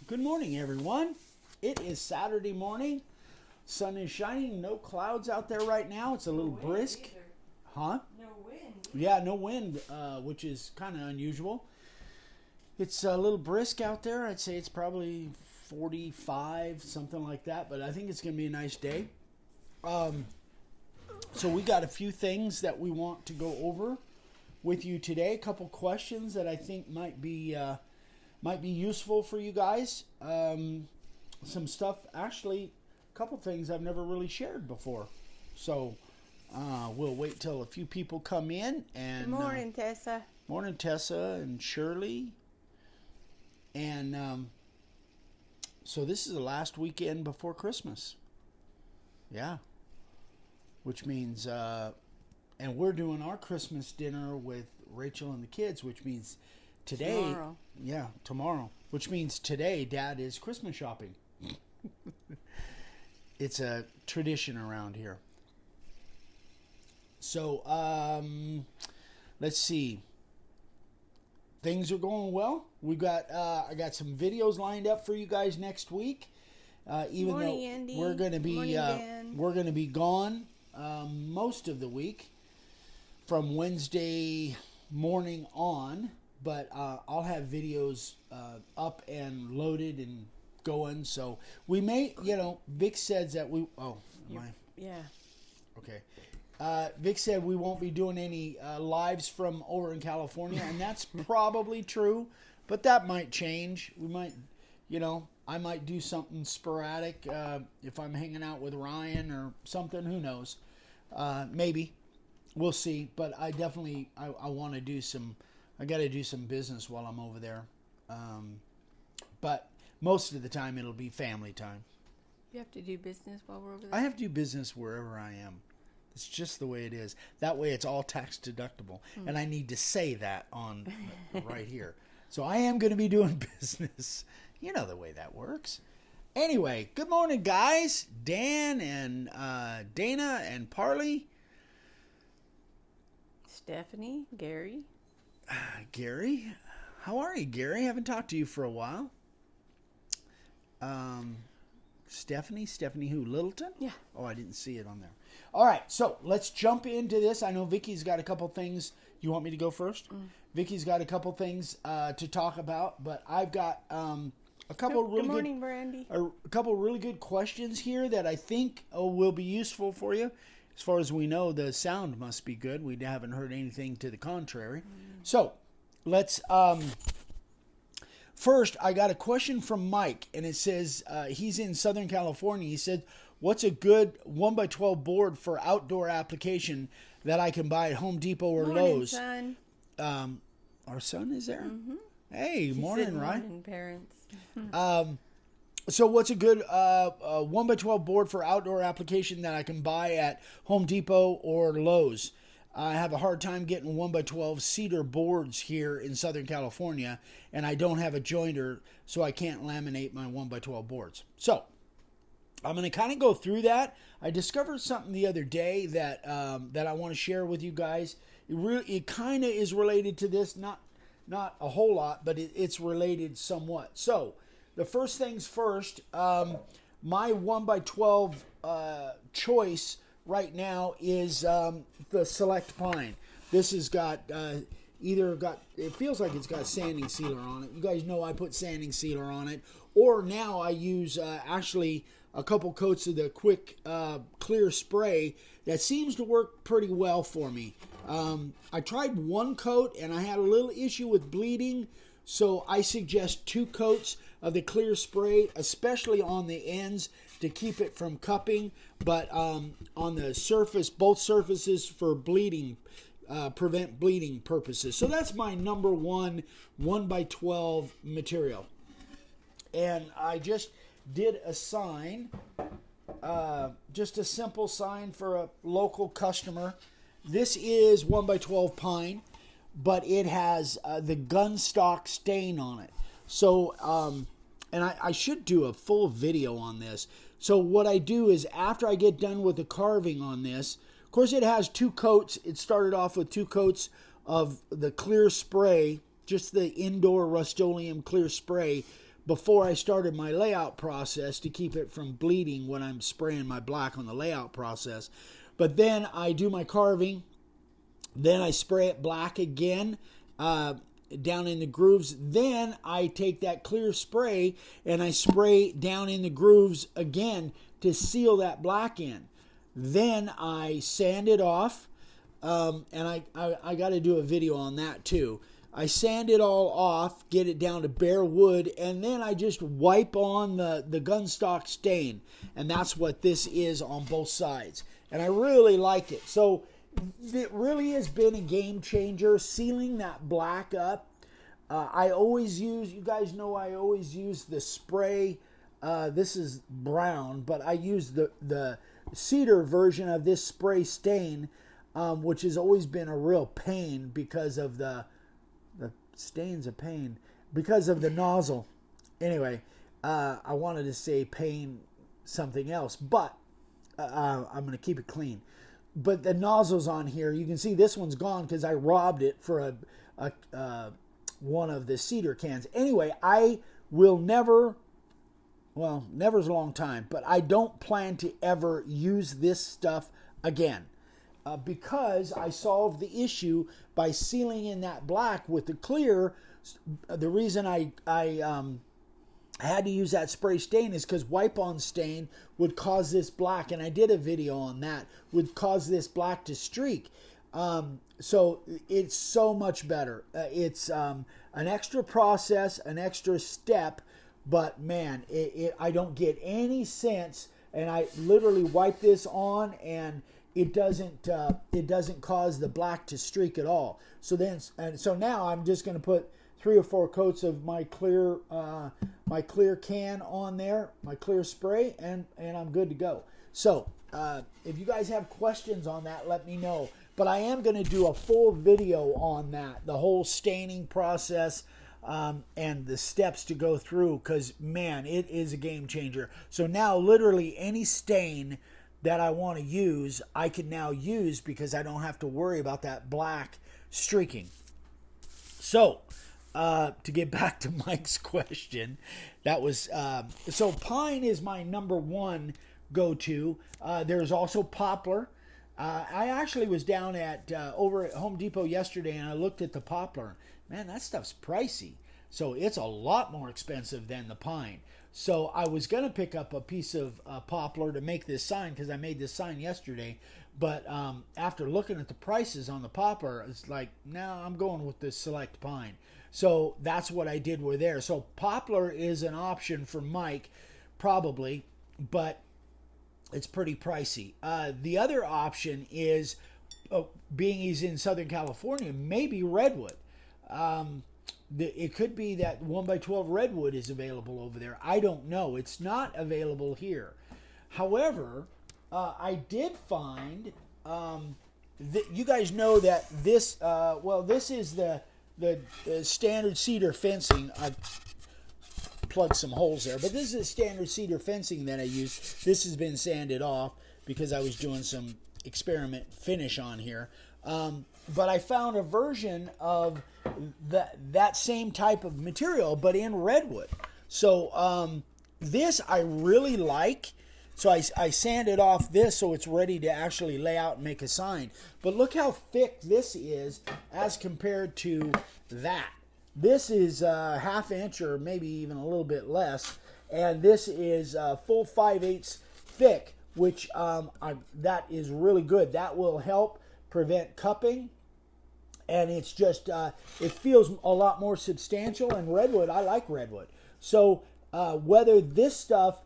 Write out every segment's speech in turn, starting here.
Good morning, everyone. It is Saturday morning. Sun is shining. No clouds out there right now. It's a little brisk. Either. Huh? No wind. Yeah, no wind, which is kind of unusual. It's a little brisk out there. I'd say it's probably 45, something like that. But I think it's going to be a nice day. So we got a few things that we want to go over with you today. A couple questions that I think might be useful for you guys. Some stuff, actually, a couple things I've never really shared before. So we'll wait till a few people come in. And Good morning, Tessa. Morning, Tessa and Shirley. And so this is the last weekend before Christmas. Yeah. Which means, and we're doing our Christmas dinner with Rachel and the kids, which means today. Tomorrow. Yeah, tomorrow. Which means today, Dad is Christmas shopping. It's a tradition around here. So, let's see. Things are going well. We got I got some videos lined up for you guys next week. Even Morning, though Andy. we're going to be Morning, Dan. we're going to be gone most of the week from Wednesday morning on, but I'll have videos up and loaded and going. So we may, Vic said that we. Oh, am I? Yeah. Okay. Vic said we won't be doing any lives from over in California, and that's probably true, but that might change. We might, I might do something sporadic if I'm hanging out with Ryan or something. Who knows? Maybe. We'll see. But I definitely, I want to do I got to do some business while I'm over there. But most of the time it'll be family time. You have to do business while we're over there? I have to do business wherever I am. It's just the way it is. That way it's all tax deductible. And I need to say that on right here. So I am going to be doing business. You know the way that works. Anyway, good morning, guys. Dan and Dana and Parley. Stephanie, Gary. Gary. How are you, Gary? Haven't talked to you for a while. Stephanie who? Littleton? Yeah. Oh, I didn't see it on there. All right, so let's jump into this. I know Vicky's got a couple things. You want me to go first? Vicky's got a couple things to talk about, but I've got a couple really good morning, Brandy. A couple really good questions here that I think will be useful for you. As far as we know, the sound must be good. We haven't heard anything to the contrary. So let's. First, I got a question from Mike, and it says he's in Southern California. He said, what's a good 1x12 board for outdoor application that I can buy at Home Depot or Lowe's? Son. Our son is there? Mm-hmm. Hey, morning, right? Morning, parents. So what's a good 1x12 board for outdoor application that I can buy at Home Depot or Lowe's? I have a hard time getting 1x12 cedar boards here in Southern California, and I don't have a jointer, so I can't laminate my 1x12 boards. So I'm going to kind of go through that. I discovered something the other day that I want to share with you guys. It kind of is related to this, not a whole lot, but it's related somewhat. So the first things first, my 1x12 choice right now is the Select Pine. This has got it feels like it's got sanding sealer on it. You guys know I put sanding sealer on it. Or now I use actually a couple coats of the quick clear spray that seems to work pretty well for me. I tried one coat and I had a little issue with bleeding, so I suggest 2 coats of the clear spray, especially on the ends to keep it from cupping, but on the surface, both surfaces for bleeding, prevent bleeding purposes. So that's my number one 1x12 material. And I just did a sign, just a simple sign for a local customer. This is 1x12 pine, but it has the gun stock stain on it. So, and I should do a full video on this. So what I do is after I get done with the carving on this, of course it has 2 coats. It started off with 2 coats of the clear spray, just the indoor Rust-Oleum clear spray. before I started my layout process to keep it from bleeding when I'm spraying my black on the layout process. But then I do my carving, then I spray it black again, down in the grooves. Then I take that clear spray and I spray down in the grooves again to seal that black in. Then I sand it off, and I got to do a video on that too. I sand it all off, get it down to bare wood, and then I just wipe on the gun stock stain. And that's what this is on both sides. And I really like it. So it really has been a game changer, sealing that black up. I always use, you guys know I always use the spray. This is brown, but I use the cedar version of this spray stain, which has always been a real pain because of the stain's a pain because of the nozzle. Anyway, I wanted to say pain something else, but I'm going to keep it clean. But the nozzle's on here. You can see this one's gone because I robbed it for one of the cedar cans. Anyway, I will never, well, never's a long time, but I don't plan to ever use this stuff again. Because I solved the issue by sealing in that black with the clear. The reason I had to use that spray stain is because wipe-on stain would cause this black, and I did a video on that, would cause this black to streak. So it's so much better. It's an extra process, an extra step, but man, I don't get any sense, and I literally wipe this on and it doesn't cause the black to streak at all. So now I'm just going to put 3 or 4 coats of my clear can on there, my clear spray, and I'm good to go. So if you guys have questions on that, let me know. But I am going to do a full video on that, the whole staining process, and the steps to go through, because man, it is a game changer. So now literally any stain that I want to use, I can now use because I don't have to worry about that black streaking. So, to get back to Mike's question, that was, so pine is my number one go-to. There's also poplar. I actually was down at, over at Home Depot yesterday and I looked at the poplar. Man, that stuff's pricey. So it's a lot more expensive than the pine. So I was going to pick up a piece of poplar to make this sign because I made this sign yesterday. But after looking at the prices on the poplar, it's like, no, I'm going with the select pine. So that's what I did with there. So poplar is an option for Mike, probably, but it's pretty pricey. The other option is, being he's in Southern California, maybe redwood. It could be that 1x12 redwood is available over there. I don't know. It's not available here. However, I did find, you guys know that this, this is the standard cedar fencing. I plugged some holes there, but this is standard cedar fencing that I use. This has been sanded off because I was doing some experiment finish on here. But I found a version of that same type of material, but in redwood. So this I really like. So I sanded off this so it's ready to actually lay out and make a sign. But look how thick this is as compared to that. This is a ½ inch or maybe even a little bit less. And this is full 5/8 thick, which that is really good. That will help prevent cupping. And it's just, it feels a lot more substantial. And redwood, I like redwood. So whether this stuff,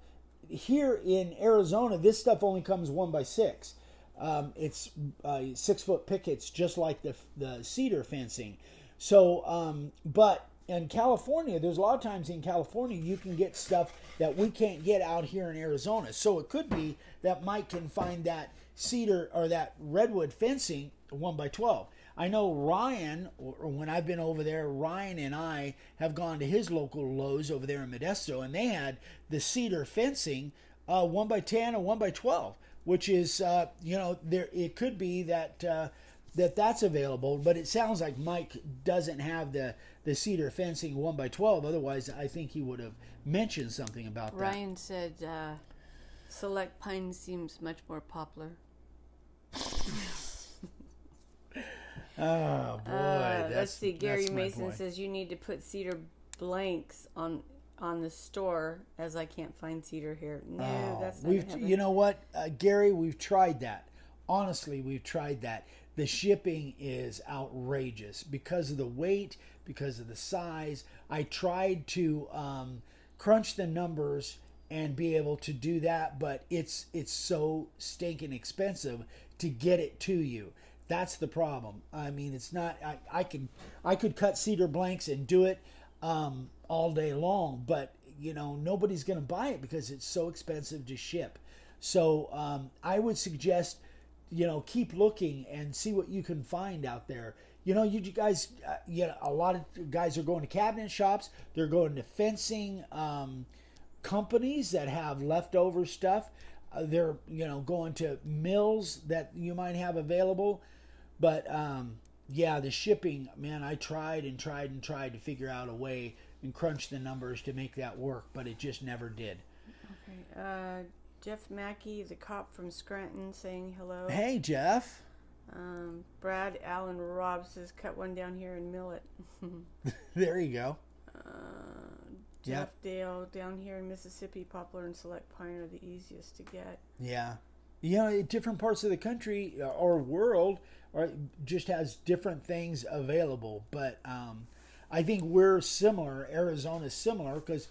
here in Arizona, this stuff only comes 1x6. It's 6-foot pickets, just like the cedar fencing. So, but in California, there's a lot of times in California you can get stuff that we can't get out here in Arizona. So it could be that Mike can find that cedar or that redwood fencing 1x12. I know Ryan, or when I've been over there, Ryan and I have gone to his local Lowe's over there in Modesto, and they had the cedar fencing 1x10 or 1x12, which is, there. It could be that that's available. But it sounds like Mike doesn't have the cedar fencing 1x12. Otherwise, I think he would have mentioned something about that. Ryan said select pine seems much more poplar. Oh boy, let's see. Gary that's my Mason boy. says you need to put cedar blanks on the store, as I can't find cedar here. No, that's not happening. You know what, Gary, we've tried that. Honestly, we've tried that. The shipping is outrageous because of the weight, because of the size. I tried to crunch the numbers and be able to do that, but it's so stinking expensive to get it to you. That's the problem. I mean, it's not. I could cut cedar blanks and do it all day long, but nobody's going to buy it because it's so expensive to ship. So I would suggest keep looking and see what you can find out there. You guys, a lot of guys are going to cabinet shops. They're going to fencing companies that have leftover stuff. They're going to mills that you might have available. But the shipping, man, I tried to figure out a way and crunch the numbers to make that work, but it just never did. Okay. Jeff Mackey, the cop from Scranton, saying hello. Hey, Jeff. Brad Allen Robb says cut one down here and mill it. There you go. Jeff Dale, down here in Mississippi, poplar and select pine are the easiest to get. Yeah. Different parts of the country or world just has different things available. But I think we're similar. Arizona's similar because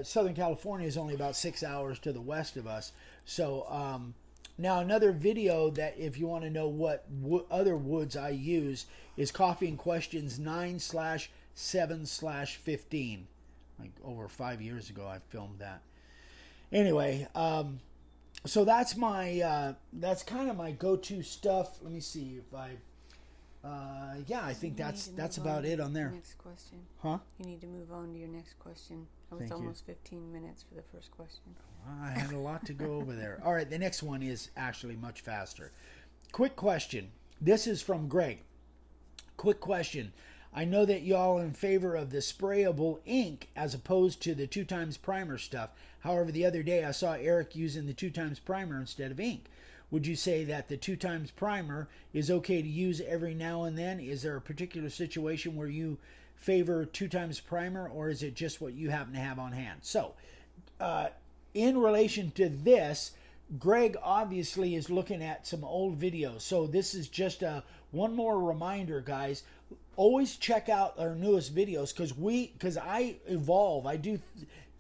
Southern California is only about 6 hours to the west of us. So now another video that if you want to know what other woods I use is Coffee and Questions 9/7/15. Like over 5 years ago I filmed that. Anyway, so that's my that's kind of my go-to stuff. Let me see if I I think that's about it on there. Next question. Huh? You need to move on to your next question. That was almost 15 minutes for the first question. I had a lot to go over there. All right, the next one is actually much faster. Quick question. This is from Greg. Quick question. I know that y'all are in favor of the sprayable ink as opposed to the 2x primer stuff. However, the other day I saw Eric using the 2x primer instead of ink. Would you say that the 2x primer is okay to use every now and then? Is there a particular situation where you favor 2x primer, or is it just what you happen to have on hand? So, in relation to this, Greg obviously is looking at some old videos. So this is just one more reminder, guys. Always check out our newest videos because I evolve. I do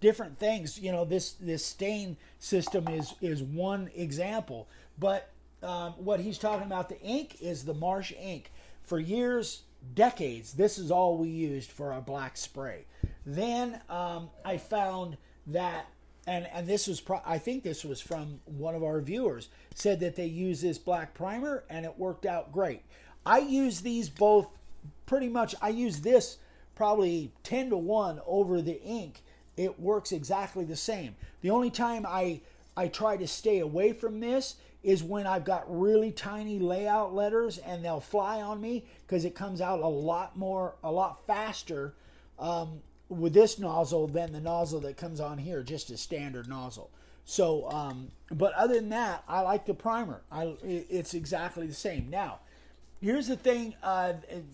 different things. This stain system is one example. But what he's talking about, the ink, is the Marsh ink. For years, decades, this is all we used for our black spray. Then I found that, and this was, I think this was from one of our viewers, said that they use this black primer and it worked out great. I use these both pretty much. I use this probably 10-to-1 over the ink. It works exactly the same. The only time I try to stay away from this is when I've got really tiny layout letters and they'll fly on me because it comes out a lot faster with this nozzle than the nozzle that comes on here, just a standard nozzle. So, but other than that, I like the primer. It's exactly the same. Now, here's the thing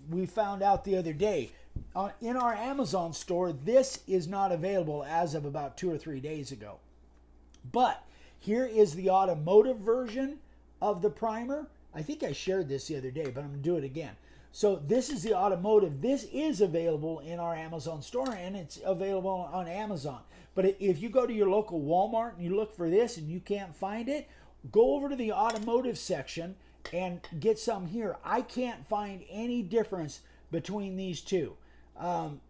we found out the other day. In our Amazon store, this is not available as of about 2 or 3 days ago. But here is the automotive version of the primer. I think I shared this the other day, but I'm going to do it again. So this is the automotive. This is available in our Amazon store, and it's available on Amazon. But if you go to your local Walmart and you look for this and you can't find it, go over to the automotive section and get some here. I can't find any difference between these two.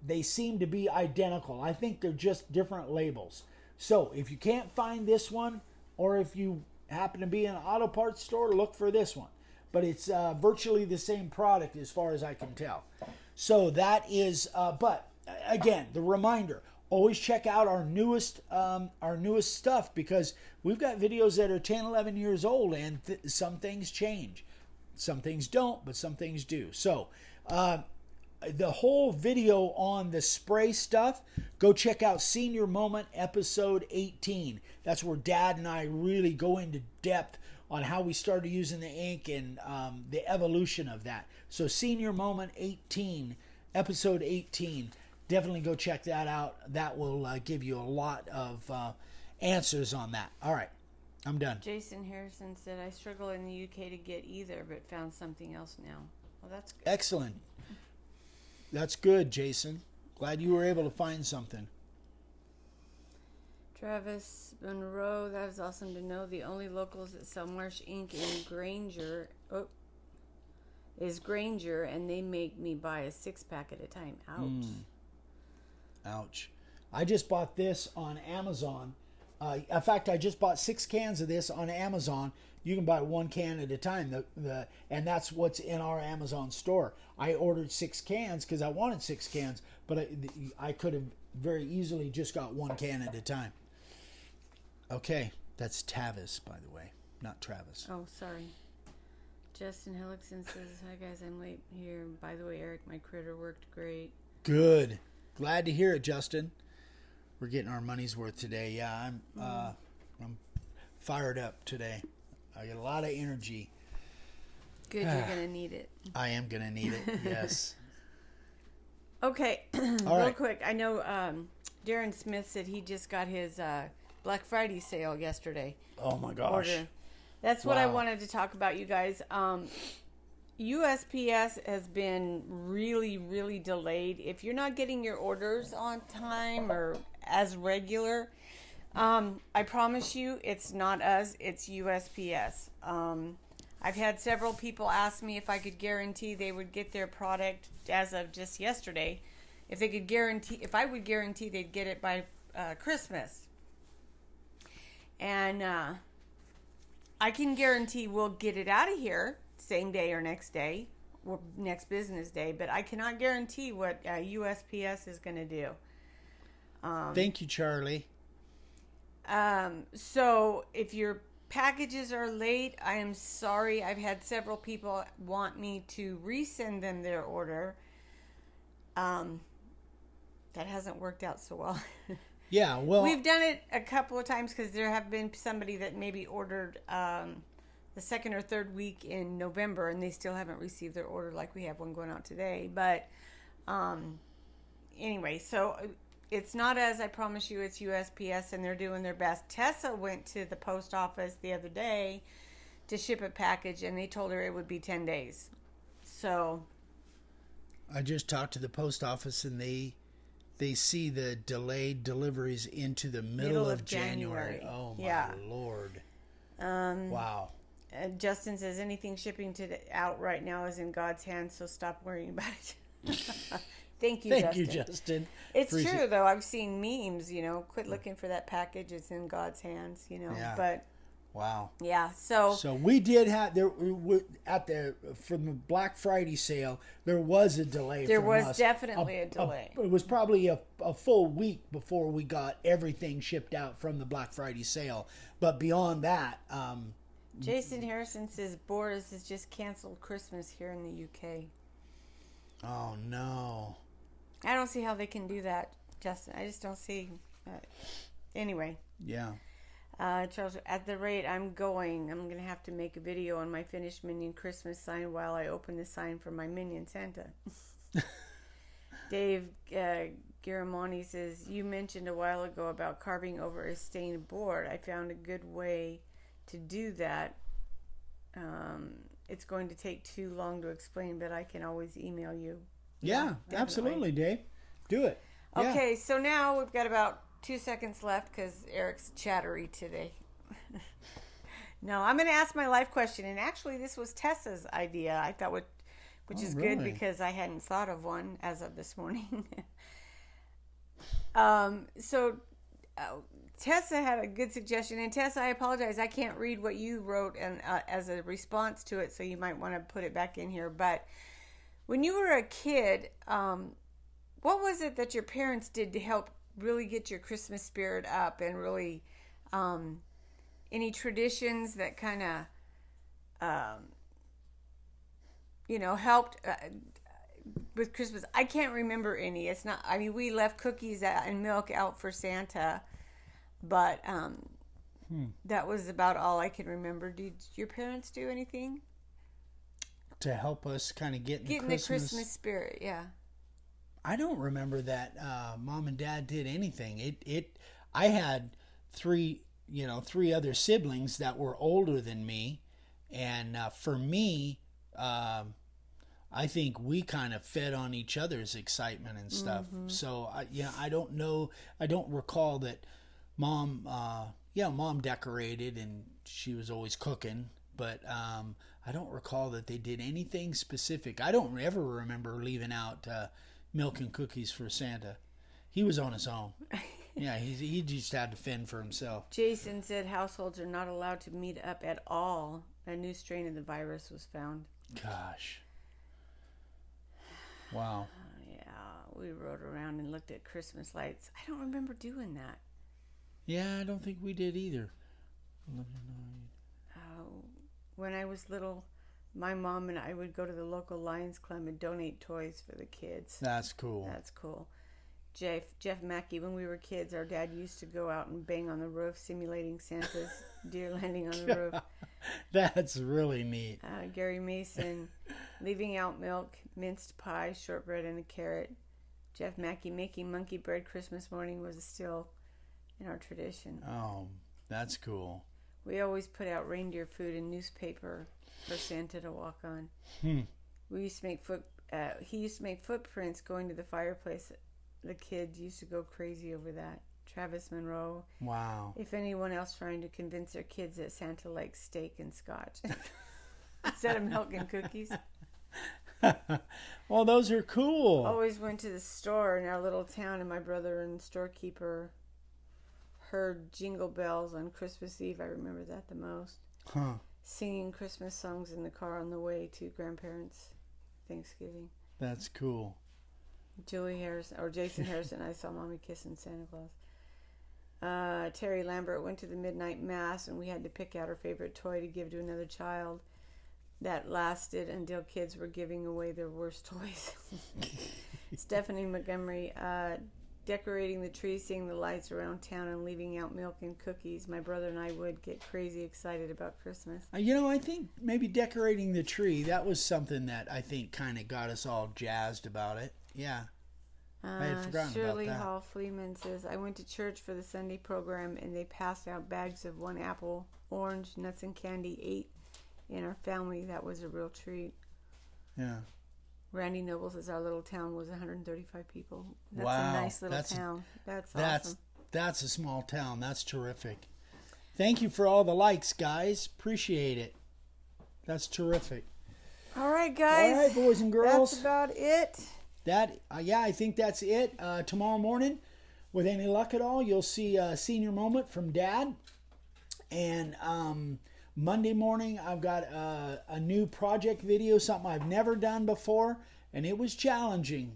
They seem to be identical. I think they're just different labels. So if you can't find this one, or if you happen to be in an auto parts store, look for this one. But it's virtually the same product as far as I can tell. So that is, but again, the reminder, always check out our newest stuff, because we've got videos that are 10, 11 years old and some things change. Some things don't, but some things do. So, the whole video on the spray stuff, go check out Senior Moment episode 18. That's where Dad and I really go into depth on how we started using the ink and the evolution of that. So Senior Moment 18, episode 18. Definitely go check that out. That will give you a lot of answers on that. All right, I'm done. Jason Harrison said, I struggle in the UK to get either, but found something else now. Well, that's good. Excellent. That's good, Jason. Glad you were able to find something. Travis Monroe, that was awesome to know. The only locals that sell Marsh ink in Granger is Granger, and they make me buy a 6-pack at a time. Ouch. Ouch. I just bought this on Amazon. In fact, I just bought 6 cans of this on Amazon. You can buy 1 can at a time, and that's what's in our Amazon store. I ordered 6 cans because I wanted 6 cans, but I could have very easily just got 1 can at a time. Okay, that's Tavis, by the way, not Travis. Oh, sorry. Justin Hellickson says, hi guys, I'm late here. By the way, Eric, my critter worked great. Good. Glad to hear it, Justin. We're getting our money's worth today. Yeah, I'm fired up today. I got a lot of energy. Good, you're going to need it. I am going to need it, yes. Okay, All real right. quick. I know Darren Smith said he just got his Black Friday sale yesterday. Oh, my gosh. Order. That's what I Wow. wanted to talk about, you guys. USPS has been really, really delayed. If you're not getting your orders on time or as regular, I promise you it's not us, it's USPS. I've had several people ask me if I could guarantee they would get their product as of just yesterday. If I would guarantee they'd get it by Christmas. And I can guarantee we'll get it out of here same day or next day or next business day, but I cannot guarantee what USPS is going to do. Thank you, Charlie. So if your packages are late, I am sorry. I've had several people want me to resend them their order. That hasn't worked out so well. Yeah, well, We've done it a couple of times because there have been somebody that maybe ordered the second or third week in November and they still haven't received their order, like we have one going out today. But anyway, so it's not as I promise you, it's USPS, and they're doing their best. Tessa went to the post office the other day to ship a package, and they told her it would be 10 days. So I just talked to the post office, and they see the delayed deliveries into the middle of January. Oh, my Lord. Wow. Justin says anything shipping out right now is in God's hands, so stop worrying about it. Thank you, Thank Justin. you, Justin. It's true, though. I've seen memes, quit looking for that package. It's in God's hands, Yeah. But, wow. yeah, so we did have, from the Black Friday sale, there was a delay there from was us. definitely a delay. It was probably a full week before we got everything shipped out from the Black Friday sale. But beyond that... Jason Harrison says Boris has just canceled Christmas here in the UK. Oh, no. I don't see how they can do that, Justin. I just don't see. Anyway. Yeah. Charles, at the rate I'm going to have to make a video on my finished Minion Christmas sign while I open the sign for my Minion Santa. Dave Garamoni says, you mentioned a while ago about carving over a stained board. I found a good way to do that. It's going to take too long to explain, but I can always email you. Yeah, absolutely, Dave. Do it. Yeah. Okay, so now we've got about 2 seconds left because Eric's chattery today. No, I'm going to ask my life question, and actually this was Tessa's idea. I thought, which is good because I hadn't thought of one as of this morning. Tessa had a good suggestion, and Tessa, I apologize, I can't read what you wrote and as a response to it, so you might want to put it back in here. But when you were a kid, what was it that your parents did to help really get your Christmas spirit up, and really any traditions that kind of helped with Christmas. I can't remember any. It's not. I mean, we left cookies and milk out for Santa, but that was about all I can remember. Did your parents do anything to help us kind of get in the Christmas spirit? Yeah. I don't remember that Mom and Dad did anything. I had three other siblings that were older than me, and for me, I think we kind of fed on each other's excitement and stuff. Mm-hmm. So I don't know. I don't recall that Mom. Mom decorated and she was always cooking, but I don't recall that they did anything specific. I don't ever remember leaving out milk and cookies for Santa. He was on his own. Yeah, he just had to fend for himself. Jason said households are not allowed to meet up at all. A new strain of the virus was found. Gosh. Wow. Yeah, we rode around and looked at Christmas lights. I don't remember doing that. Yeah, I don't think we did either. When I was little, my mom and I would go to the local Lions Club and donate toys for the kids. That's cool. That's cool. Jeff Mackey, when we were kids, our dad used to go out and bang on the roof, simulating Santa's deer landing on the roof. That's really neat. Gary Mason, leaving out milk, minced pie, shortbread, and a carrot. Jeff Mackey, making monkey bread Christmas morning was still in our tradition. Oh, that's cool. We always put out reindeer food in newspaper for Santa to walk on. We used to make he used to make footprints going to the fireplace. The kids used to go crazy over that. Travis Monroe. Wow. If anyone else trying to convince their kids that Santa likes steak and scotch instead of milk and cookies. Well, those are cool. Always went to the store in our little town, and my brother and storekeeper heard jingle bells on Christmas Eve. I remember that the most. Singing Christmas songs in the car on the way to grandparents' Thanksgiving. That's cool. Jason Harrison, I saw Mommy kissing Santa Claus. Terry Lambert went to the midnight mass, and we had to pick out our favorite toy to give to another child. That lasted until kids were giving away their worst toys. Stephanie Montgomery, decorating the tree, seeing the lights around town, and leaving out milk and cookies. My brother and I would get crazy excited about Christmas. I think maybe decorating the tree, that was something that I think kind of got us all jazzed about it. Yeah. I had forgotten Shirley about that. Hall Fleeman says, I went to church for the Sunday program, and they passed out bags of 1 apple, orange, nuts, and candy, 8 in our family. That was a real treat. Yeah. Randy Noble says our little town was 135 people. That's wow. a nice little town. That's awesome. That's a small town. That's terrific. Thank you for all the likes, guys. Appreciate it. That's terrific. All right, guys. All right, boys and girls. That's about it. I think that's it. Tomorrow morning, with any luck at all, you'll see a senior moment from Dad. And Monday morning, I've got a new project video, something I've never done before, and it was challenging.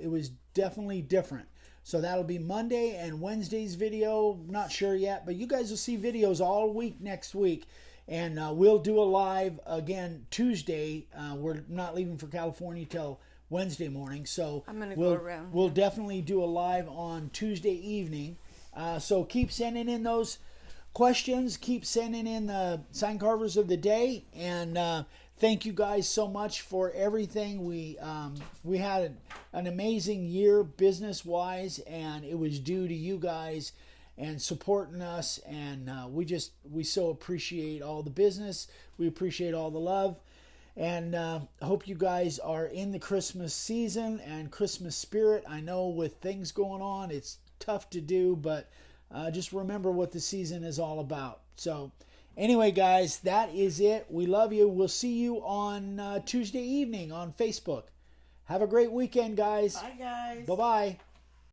It was definitely different. So that'll be Monday, and Wednesday's video, not sure yet, but you guys will see videos all week next week. And we'll do a live again Tuesday. We're not leaving for California till Wednesday morning, so I'm gonna go around. We'll definitely do a live on Tuesday evening. So keep sending in those questions. Keep sending in the sign carvers of the day, and thank you guys so much for everything. We had an amazing year business wise, and it was due to you guys and supporting us, and we so appreciate all the business. We appreciate all the love. And hope you guys are in the Christmas season and Christmas spirit. I know with things going on, it's tough to do, but just remember what the season is all about. So anyway, guys, that is it. We love you. We'll see you on Tuesday evening on Facebook. Have a great weekend, guys. Bye, guys. Bye-bye.